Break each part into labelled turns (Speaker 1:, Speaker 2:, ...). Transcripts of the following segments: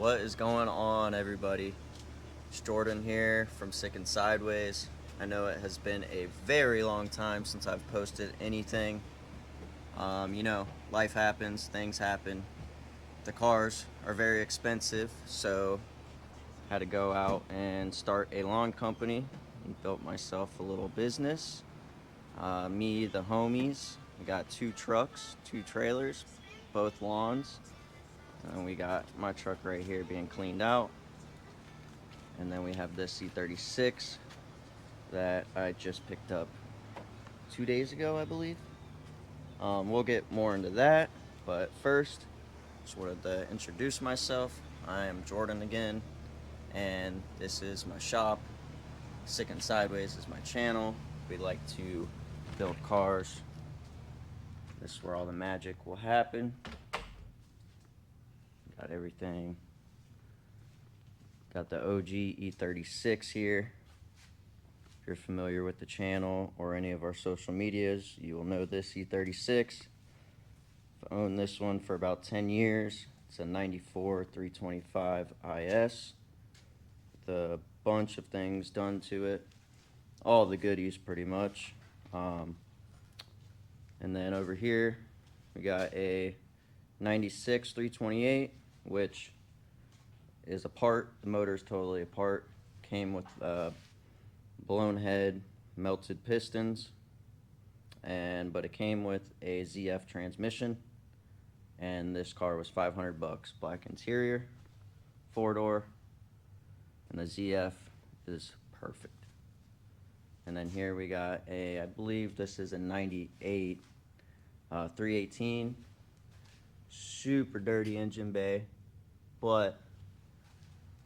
Speaker 1: What is going on, everybody? It's Jordan here from Sicknsideways. I know it has been a very long time since I've posted anything. Life happens, things happen. The cars are very expensive, so I had to go out and start a lawn company and built myself a little business. Me, the homies, we got 2 trucks, 2 trailers, both lawns. And we got my truck right here being cleaned out. And then we have this e36 that I just picked up 2 days ago, I believe. We'll get more into that, but first, just wanted to introduce myself. I am Jordan again, and this is my shop. Sicknsideways is my channel. We like to build cars. This is where all the magic will happen. Got everything. Got the OG e36 here. If you're familiar with the channel or any of our social medias, you will know this e36. I've owned this one for about 10 years. It's a 94 325 IS with a bunch of things done to it. All the goodies, pretty much. And then over here, we got a 96 328, which is apart. The motor is totally apart. Came with blown head, melted pistons, but it came with a ZF transmission, and this car was $500. Black interior, 4-door, and the ZF is perfect. And then here we got I believe this is a 98 318, super dirty engine bay, but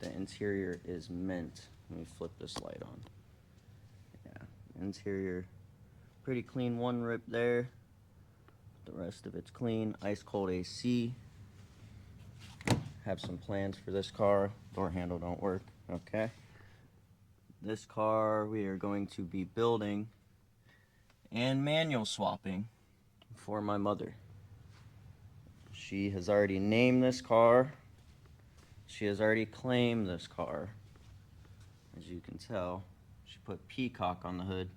Speaker 1: the interior is mint. Let me flip this light on. Yeah, interior pretty clean. One rip there. The rest of it's clean. Ice cold AC. Have some plans for this car. Door handle don't work. Okay. This car we are going to be building and manual swapping for my mother. She has already named this car. She has already claimed this car. As you can tell, she put Peacock on the hood.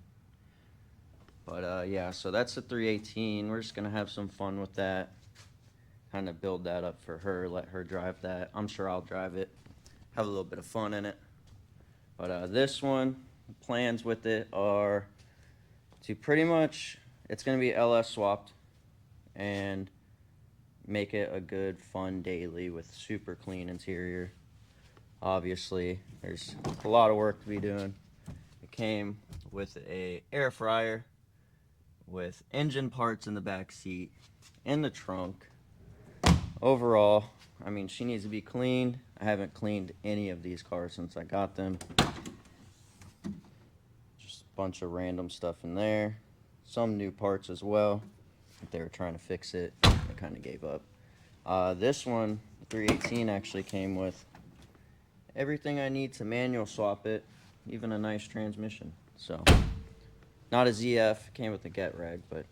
Speaker 1: But yeah, so that's the 318. We're just gonna have some fun with that. Kind of build that up for her, let her drive that. I'm sure I'll drive it. Have a little bit of fun in it. But this one, plans with it are to pretty much, it's gonna be LS swapped and make it a good fun daily with super clean interior. Obviously there's a lot of work to be doing. It came with a air fryer with engine parts in the back seat, in the trunk. Overall, I mean, she needs to be cleaned. I haven't cleaned any of these cars since I got them. Just a bunch of random stuff in there, some new parts as well. If they were trying to fix it, I kind of gave up. This one, the 318, actually came with everything I need to manual swap it, even a nice transmission. So, not a ZF, came with a get reg, but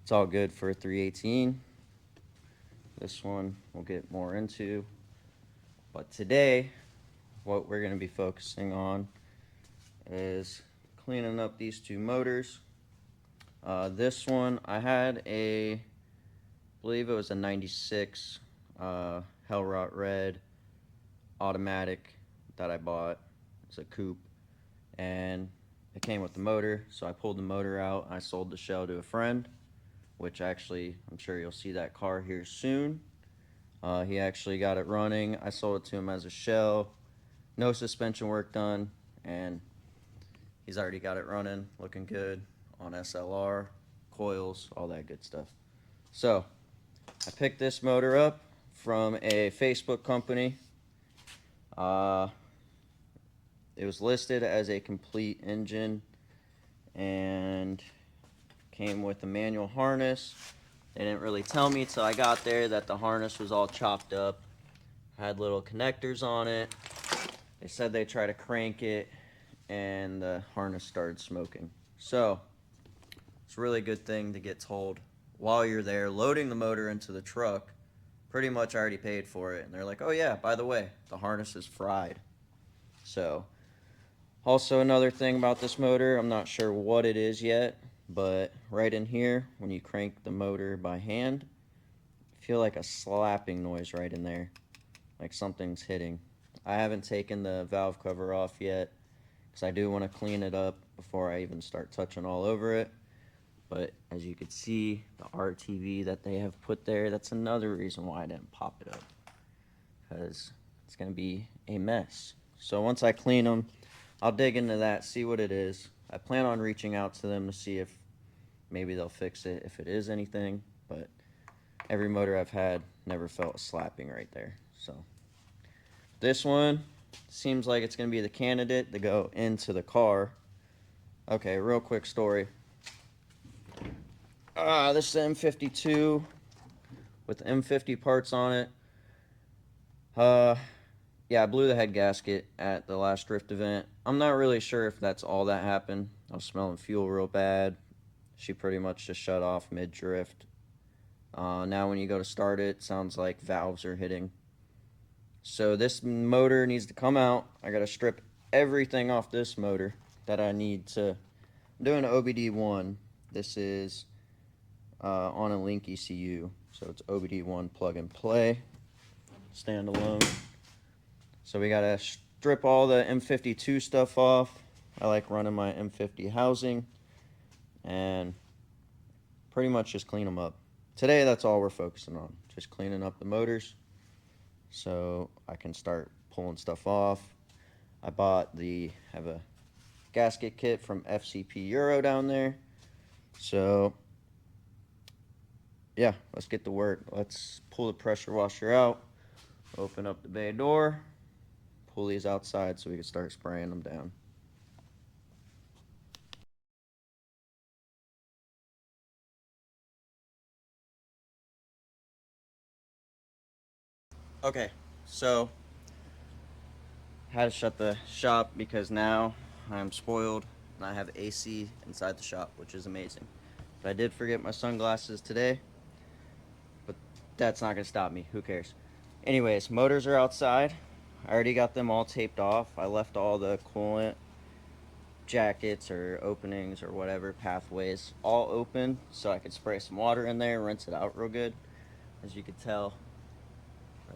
Speaker 1: it's all good for a 318. This one we'll get more into. But today, what we're going to be focusing on is cleaning up these 2 motors. This one, I had I believe it was a 96 Hellrot Red automatic that I bought. It's a coupe, and it came with the motor, so I pulled the motor out. I sold the shell to a friend, which actually, I'm sure you'll see that car here soon. He actually got it running. I sold it to him as a shell. No suspension work done, and he's already got it running, looking good on SLR, coils, all that good stuff. So, I picked this motor up from a Facebook company. It was listed as a complete engine and came with a manual harness. They didn't really tell me till I got there that the harness was all chopped up, had little connectors on it. They said they tried to crank it and the harness started smoking. So it's a really good thing to get told while you're there loading the motor into the truck pretty much already paid for it. And they're like, oh yeah, by the way, the harness is fried. So, also another thing about this motor, I'm not sure what it is yet, but right in here, when you crank the motor by hand, I feel like a slapping noise right in there, like something's hitting. I haven't taken the valve cover off yet, because I do want to clean it up before I even start touching all over it. But as you can see, the RTV that they have put there, that's another reason why I didn't pop it up, because it's going to be a mess. So once I clean them, I'll dig into that, see what it is. I plan on reaching out to them to see if maybe they'll fix it, if it is anything. But every motor I've had never felt a slapping right there. So this one seems like it's going to be the candidate to go into the car. Okay, real quick story. This is the M52 with M50 parts on it. Yeah, I blew the head gasket at the last drift event. I'm not really sure if that's all that happened. I was smelling fuel real bad. She pretty much just shut off mid-drift. Now when you go to start it, sounds like valves are hitting. So this motor needs to come out. I got to strip everything off this motor that I need to. I'm doing an OBD1. This is on a Link ECU. So it's OBD1 plug and play, standalone. So we got to strip all the M52 stuff off. I like running my M50 housing and pretty much just clean them up. Today, that's all we're focusing on, just cleaning up the motors so I can start pulling stuff off. I have a gasket kit from FCP Euro down there. So yeah, let's get to work. Let's pull the pressure washer out, open up the bay door, pull these outside so we can start spraying them down. Okay, so I had to shut the shop because now I'm spoiled and I have AC inside the shop, which is amazing. But I did forget my sunglasses today, but that's not going to stop me. Who cares? Anyways, motors are outside. I already got them all taped off. I left all the coolant jackets or openings or whatever, pathways, all open so I could spray some water in there, rinse it out real good. As you can tell,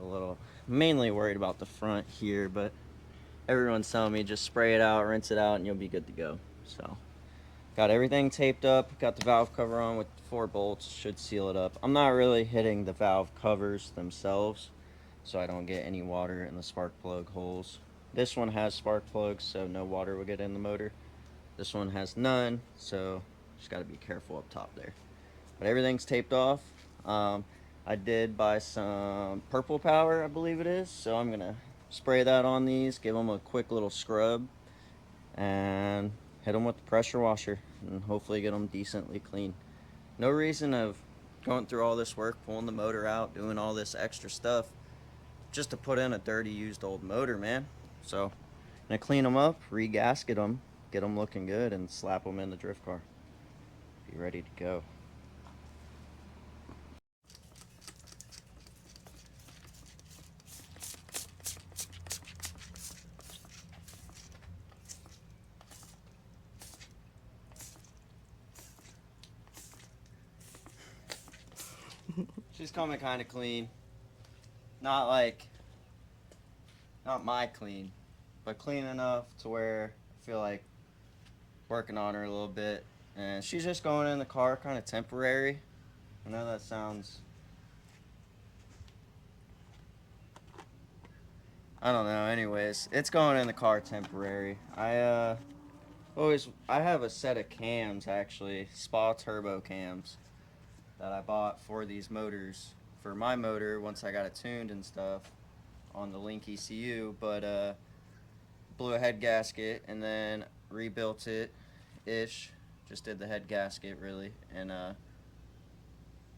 Speaker 1: a little mainly worried about the front here, but everyone's telling me just spray it out, rinse it out, and you'll be good to go. So got everything taped up, got the valve cover on with 4 bolts, should seal it up. I'm not really hitting the valve covers themselves so I don't get any water in the spark plug holes. This one has spark plugs, so no water will get in the motor. This one has none, so just got to be careful up top there. But everything's taped off. I did buy some purple power, I believe it is, so I'm gonna spray that on these, give them a quick little scrub, and hit them with the pressure washer and hopefully get them decently clean. No reason of going through all this work, pulling the motor out, doing all this extra stuff just to put in a dirty used old motor, man. So I'm gonna clean them up, re-gasket them, get them looking good, and slap them in the drift car. Be ready to go. She's coming kind of clean. Not like, not my clean, but clean enough to where I feel like working on her a little bit. And she's just going in the car kind of temporary. I know that sounds, I don't know. Anyways, it's going in the car temporary. I have a set of cams actually, Spa turbo cams that I bought for these motors, for my motor once I got it tuned and stuff on the Link ECU, but blew a head gasket and then rebuilt it ish, just did the head gasket really, and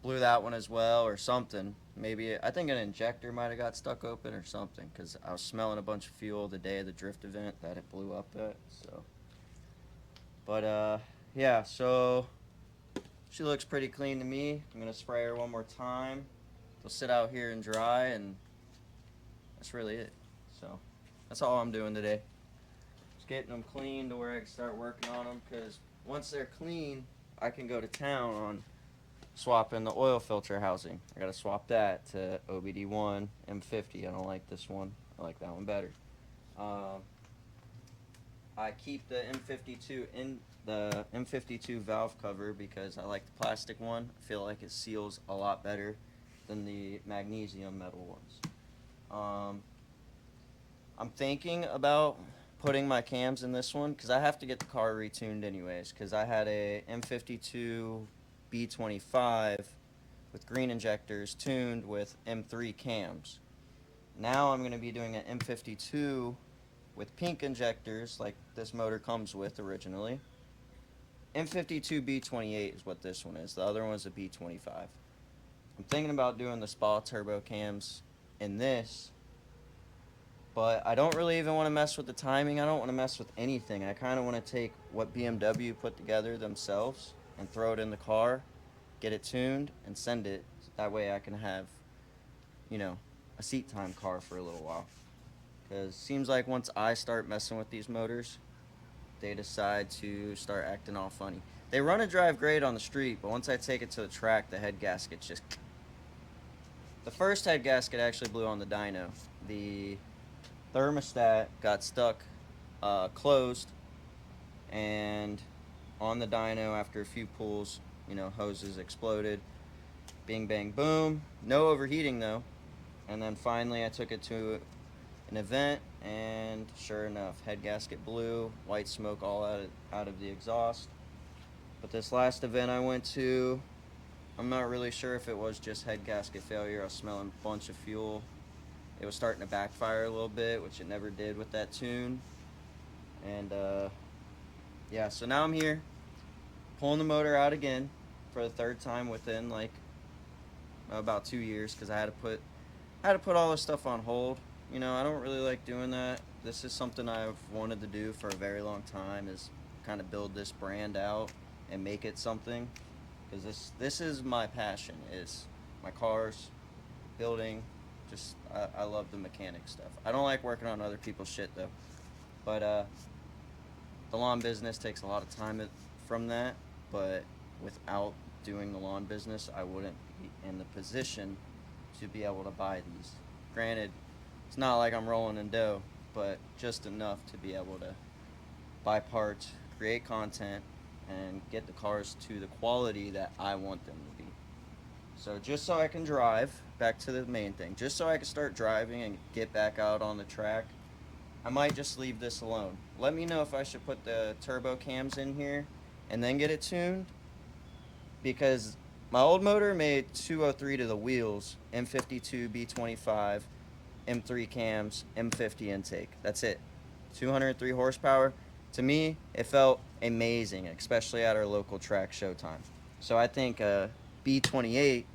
Speaker 1: blew that one as well or something. Maybe I think an injector might have got stuck open or something, because I was smelling a bunch of fuel the day of the drift event that it blew up at. So but yeah, so she looks pretty clean to me. I'm gonna spray her one more time they'll sit out here and dry, and that's really it. So that's all I'm doing today. Just getting them clean to where I can start working on them, because once they're clean, I can go to town on swapping the oil filter housing. I gotta swap that to OBD1 M50. I don't like this one. I like that one better. I keep the M52 in the M52 valve cover because I like the plastic one. I feel like it seals a lot better than the magnesium metal ones. I'm thinking about putting my cams in this one because I have to get the car retuned anyways, because I had a M52 B25 with green injectors tuned with M3 cams. Now I'm going to be doing an M52 with pink injectors like this motor comes with originally. M52 B28 is what this one is. The other one's a B25. I'm thinking about doing the spa turbo cams in this, but I don't really even want to mess with the timing. I don't want to mess with anything. I kind of want to take what BMW put together themselves and throw it in the car, get it tuned, and send it. That way I can have, you know, a seat time car for a little while. Because it seems like once I start messing with these motors, they decide to start acting all funny. They run and drive great on the street, but once I take it to the track, the head gasket's just... The first head gasket actually blew on the dyno. The thermostat got stuck closed, and on the dyno, after a few pulls, you know, hoses exploded. Bing, bang, boom. No overheating, though. And then finally I took it to an event, and sure enough, head gasket blew, white smoke all out of the exhaust. But this last event I went to, I'm not really sure if it was just head gasket failure. I was smelling a bunch of fuel. It was starting to backfire a little bit, which it never did with that tune. And yeah, so now I'm here pulling the motor out again for the third time within like about 2 years, because I had to put all this stuff on hold. You know, I don't really like doing that. This is something I've wanted to do for a very long time, is kind of build this brand out and make it something. Because this is my passion, is my cars, building, just, I love the mechanic stuff. I don't like working on other people's shit, though. But, the lawn business takes a lot of time from that, but without doing the lawn business, I wouldn't be in the position to be able to buy these. Granted, it's not like I'm rolling in dough, but just enough to be able to buy parts, create content, and get the cars to the quality that I want them to be. So just so I can drive, back to the main thing, just so I can start driving and get back out on the track, I might just leave this alone. Let me know if I should put the turbo cams in here and then get it tuned, because my old motor made 203 to the wheels, M52 B25, M3 cams, M50 intake. That's it. 203 horsepower. To me, it felt amazing, especially at our local track showtime. So I think B28,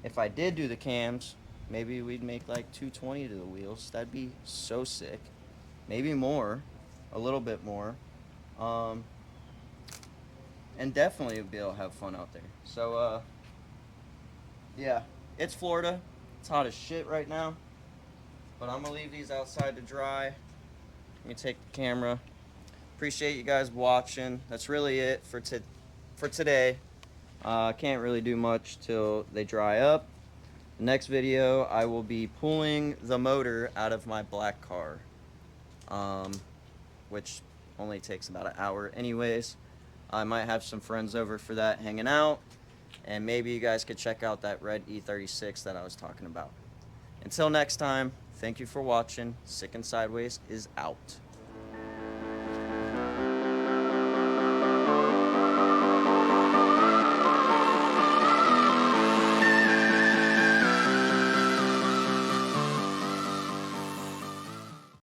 Speaker 1: if I did do the cams, maybe we'd make like 220 to the wheels. That'd be so sick. Maybe more, a little bit more. And definitely be able to have fun out there. So, yeah, it's Florida. It's hot as shit right now. But I'm going to leave these outside to dry. Let me take the camera. Appreciate you guys watching. That's really it for today. Can't really do much till they dry up. The next video, I will be pulling the motor out of my black car, which only takes about an hour anyways. I might have some friends over for that hanging out, and maybe you guys could check out that red e36 that I was talking about. Until next time, thank you for watching. Sick and Sideways is out.